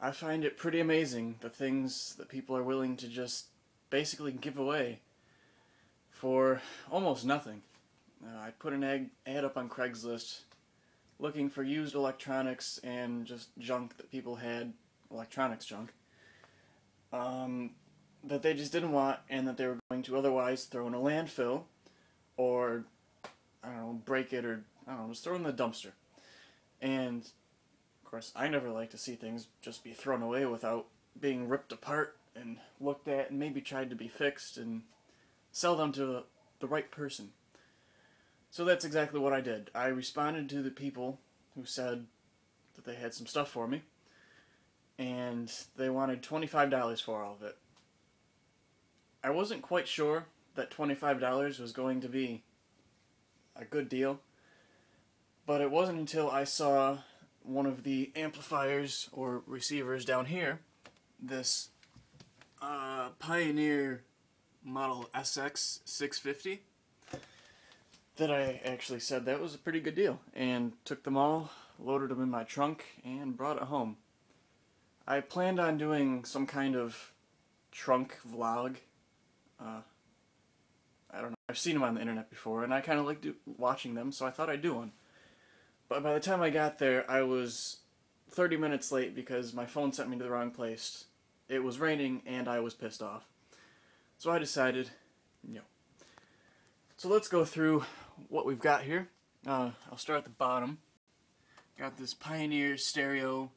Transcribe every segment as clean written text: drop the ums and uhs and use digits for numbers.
I find it pretty amazing the things that people are willing to just basically give away for almost nothing. I put an ad up on Craigslist looking for used electronics and just junk that people had, electronics junk, that they just didn't want and that they were going to otherwise throw in a landfill or, I don't know, break it or, I don't know, just throw it in the dumpster. And, of course, I never like to see things just be thrown away without being ripped apart and looked at and maybe tried to be fixed and sell them to the right person. So that's exactly what I did. I responded to the people who said that they had some stuff for me, and they wanted $25 for all of it. I wasn't quite sure that $25 was going to be a good deal, but it wasn't until I saw one of the amplifiers or receivers down here, this Pioneer model SX650, that I actually said that was a pretty good deal, and took them all, loaded them in my trunk, and brought it home. I planned on doing some kind of trunk vlog. I don't know, I've seen them on the internet before, and I kind of like watching them, so I thought I'd do one. But by the time I got there, I was 30 minutes late because my phone sent me to the wrong place. It was raining, and I was pissed off. So I decided, no. So let's go through what we've got here. I'll start at the bottom. Got this Pioneer Stereo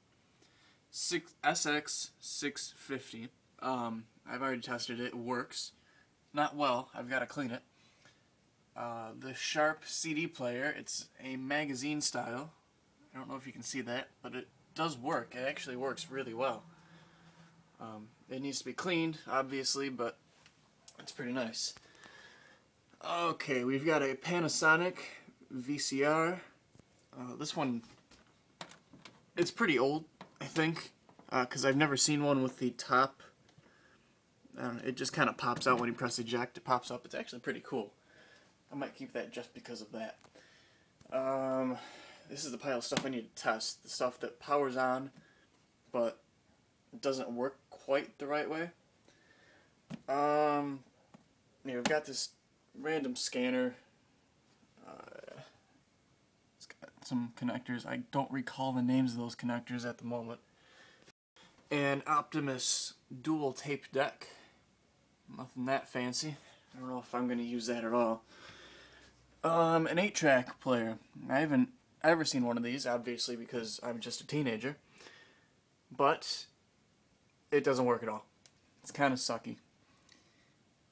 SX650. I've already tested it. It works. Not well. I've got to clean it. The Sharp CD player. It's a magazine style. I don't know if you can see that, but it does work. It actually works really well. It needs to be cleaned, obviously, but it's pretty nice. Okay, we've got a Panasonic VCR. This one, it's pretty old, I think, because I've never seen one with the top. It just kind of pops out when you press eject. It pops up. It's actually pretty cool. I might keep that just because of that. This is the pile of stuff I need to test. The stuff that powers on, but it doesn't work quite the right way. We've got this random scanner. It's got some connectors. I don't recall the names of those connectors at the moment. An Optimus dual tape deck. Nothing that fancy. I don't know if I'm going to use that at all. An 8-track player. I haven't ever seen one of these, obviously, because I'm just a teenager. But it doesn't work at all. It's kind of sucky.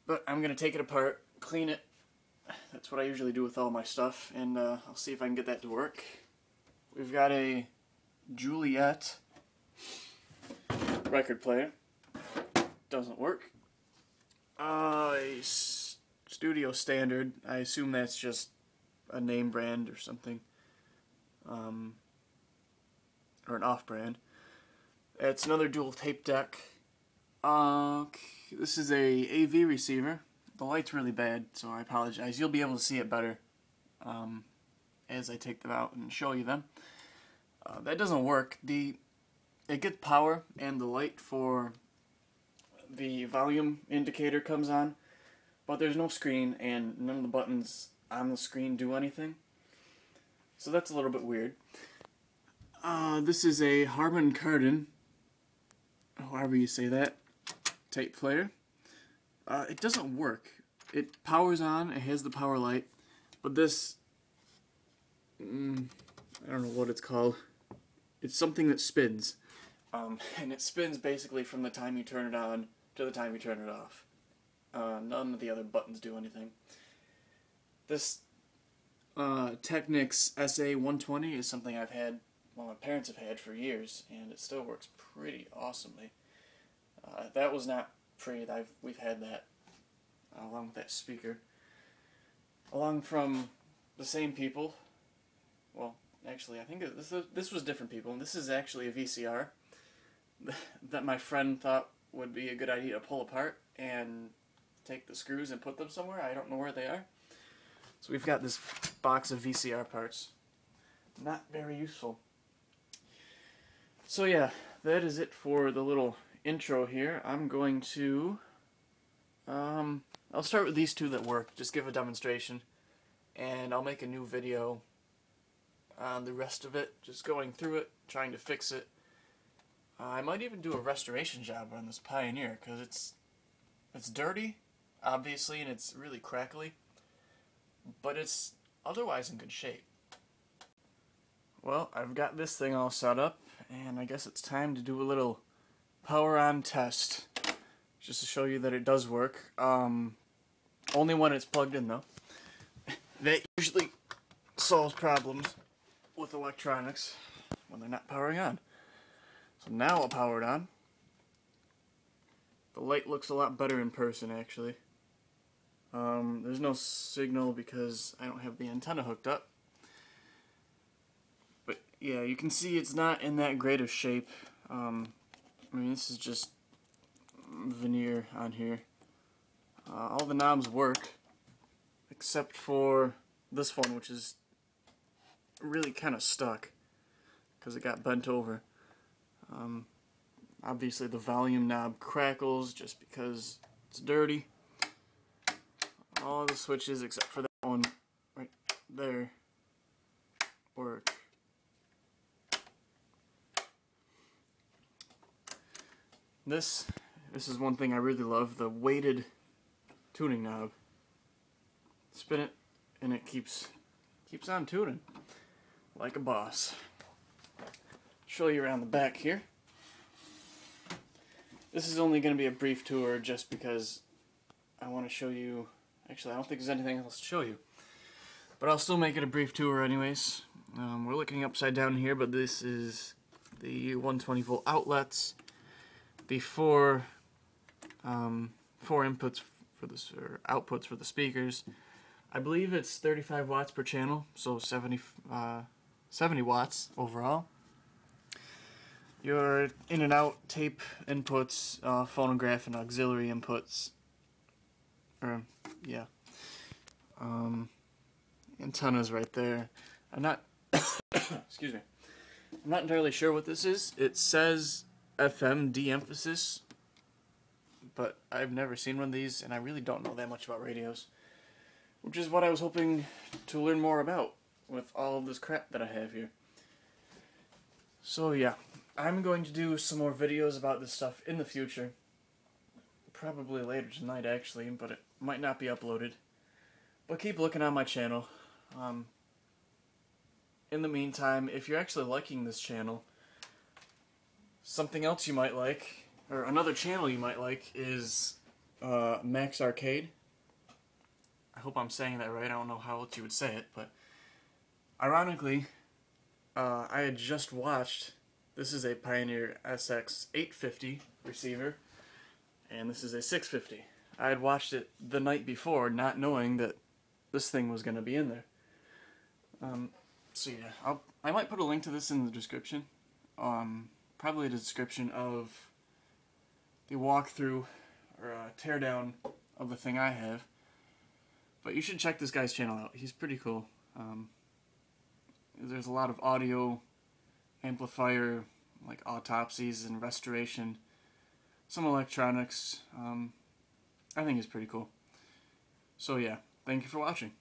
But I'm going to take it apart, clean it. That's what I usually do with all my stuff, and I'll see if I can get that to work. We've got a Juliet record player. Doesn't work. A Studio Standard. I assume that's just a name brand or something. Or an off-brand. It's another dual tape deck. This is a AV receiver. The light's really bad, so I apologize. You'll be able to see it better as I take them out and show you them. That doesn't work. It gets power, and the light for the volume indicator comes on, but there's no screen, and none of the buttons on the screen do anything. So that's a little bit weird. This is a Harman Kardon, however you say that, tape player. It doesn't work. It powers on, it has the power light, but this, I don't know what it's called. It's something that spins. And it spins basically from the time you turn it on to the time you turn it off. None of the other buttons do anything. This Technics SA120 is something I've had, well, my parents have had for years, and it still works pretty awesomely. That was not free. We've had that along with that speaker. Along from the same people. Well, actually, I think this was different people. And this is actually a VCR that my friend thought would be a good idea to pull apart and take the screws and put them somewhere. I don't know where they are. So we've got this box of VCR parts. Not very useful. So yeah, that is it for the little intro here. I'm going to, I'll start with these two that work, just give a demonstration, and I'll make a new video on the rest of it, just going through it, trying to fix it. I might even do a restoration job on this Pioneer, because it's dirty, obviously, and it's really crackly, but it's otherwise in good shape. Well, I've got this thing all set up, and I guess it's time to do a little power on test, just to show you that it does work. Only when it's plugged in, though. That usually solves problems with electronics when they're not powering on. So now I'll power it on. The light looks a lot better in person, actually. There's no signal because I don't have the antenna hooked up. But yeah, you can see it's not in that great of shape. I mean, this is just veneer on here. All the knobs work, except for this one, which is really kind of stuck because it got bent over. Obviously the volume knob crackles just because it's dirty. All the switches except for that one right there work. This is one thing I really love, the weighted tuning knob. Spin it and it keeps on tuning like a boss. Show you around the back here. This is only going to be a brief tour just because I want to show you. Actually, I don't think there's anything else to show you, but I'll still make it a brief tour anyways. We're looking upside down here, but this is the 120 volt outlets, the four inputs for this, or outputs for the speakers. I believe it's 35 watts per channel, so 70 watts overall. Your in and out tape inputs, phonograph and auxiliary inputs. Yeah. Antennas right there. I'm not excuse me. I'm not entirely sure what this is. It says FM de-emphasis, but I've never seen one of these, and I really don't know that much about radios, which is what I was hoping to learn more about with all of this crap that I have here. So yeah, I'm going to do some more videos about this stuff in the future. Probably later tonight, actually, but it might not be uploaded. But keep looking on my channel. In the meantime, if you're actually liking this channel, something else you might like, or another channel you might like, is Max Arcade. I hope I'm saying that right. I don't know how else you would say it, but ironically, I had just watched. This is a Pioneer SX 850 receiver, and this is a 650. I had watched it the night before, not knowing that this thing was going to be in there. So yeah, I might put a link to this in the description. Probably a description of the walkthrough or teardown of the thing I have. But you should check this guy's channel out. He's pretty cool. There's a lot of audio, amplifier, like autopsies and restoration, some electronics. I think it's pretty cool. So yeah, thank you for watching.